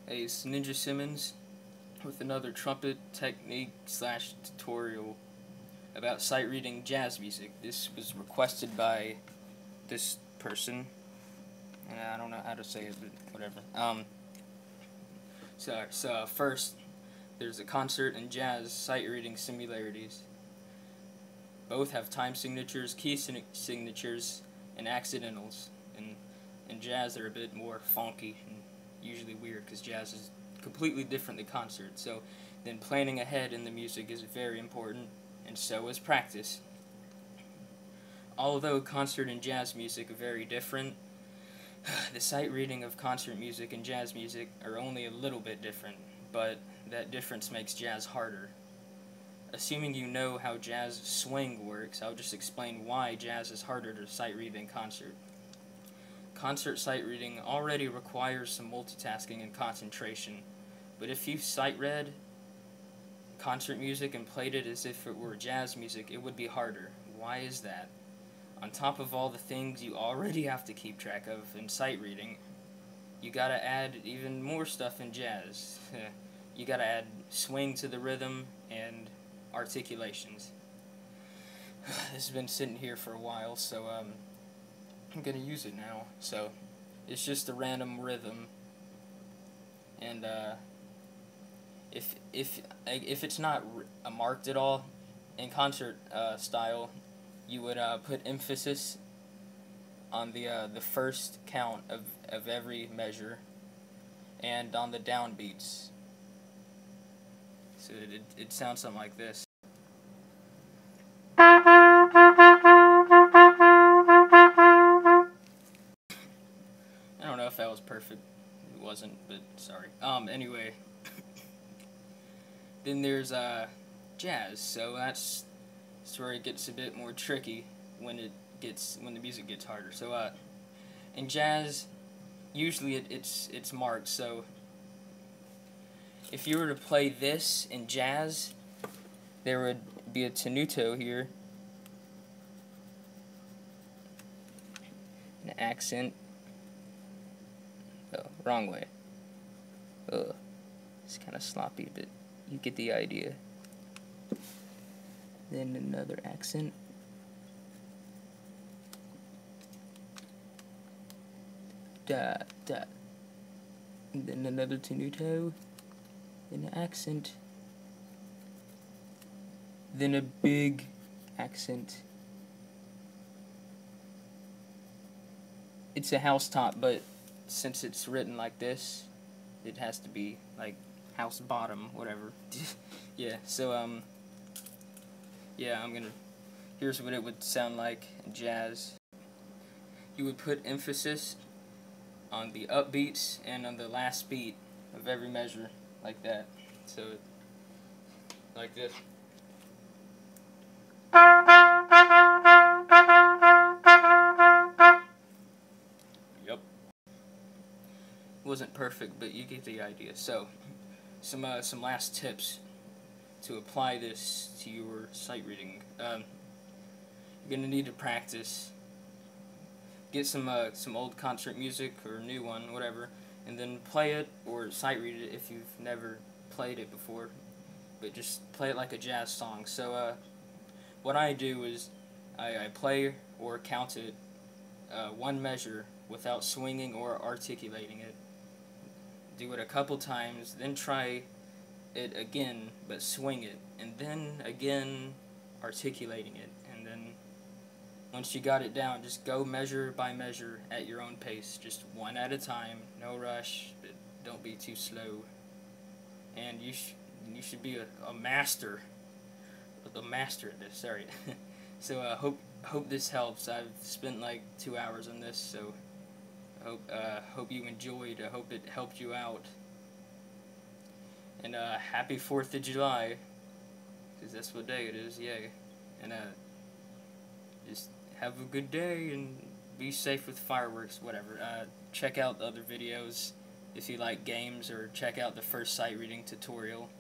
Hey, it's Ninja Simmons with another trumpet technique slash tutorial about sight reading jazz music. This was requested by this person. I don't know how to say it, but whatever. So first, there's a concert and jazz sight reading similarities. Both have time signatures, key signatures, and accidentals. In jazz, they're a bit more funky and usually weird because jazz is completely different than concert. So then planning ahead in the music is very important, and so is practice. Although concert and jazz music are very different, the sight reading of concert music and jazz music are only a little bit different, but that difference makes jazz harder. Assuming you know how jazz swing works, I'll just explain why jazz is harder to sight read than concert. Concert sight reading already requires some multitasking and concentration, but if you sight read concert music and played it as if it were jazz music, it would be harder. Why is that? On top of all the things you already have to keep track of in sight reading, you gotta add even more stuff in jazz. You gotta add swing to the rhythm and articulations. This has been sitting here for a while, so I'm gonna use it now. So it's just a random rhythm, and if it's not marked at all in concert style, you would put emphasis on the first count of every measure and on the downbeats. So it sounds something like this. I don't know if that was perfect. It wasn't, but sorry. Anyway. Then there's jazz, so that's where it gets a bit more tricky when the music gets harder. So in jazz, usually it's marked. So if you were to play this in jazz, there would be a tenuto here, an accent. Oh, wrong way. Ugh, it's kind of sloppy, but you get the idea. Then another accent. Da, da. And then another tenuto. Then an accent. Then a big accent. It's a house top, but since it's written like this, it has to be like house bottom, whatever. Yeah, so yeah, here's what it would sound like in jazz. You would put emphasis on the upbeats and on the last beat of every measure, like that. So like this. Yep. Wasn't perfect, but you get the idea. So some last tips to apply this to your sight reading. You're gonna need to practice. Get some old concert music or new one, whatever, and then play it or sight read it if you've never played it before. But just play it like a jazz song. So what I do is I play or count it one measure without swinging or articulating it. Do it a couple times, then try it again, but swing it, and then again articulating it, and then once you got it down, just go measure by measure at your own pace, just one at a time, no rush, but don't be too slow. And you should be a master at this. Sorry. So hope this helps. I've spent like 2 hours on this, so hope you enjoyed. I hope it helped you out. And happy 4th of July, because that's what day it is, yay. And just have a good day and be safe with fireworks, whatever. Check out the other videos if you like games, or check out the first sight reading tutorial.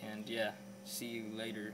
And yeah, see you later.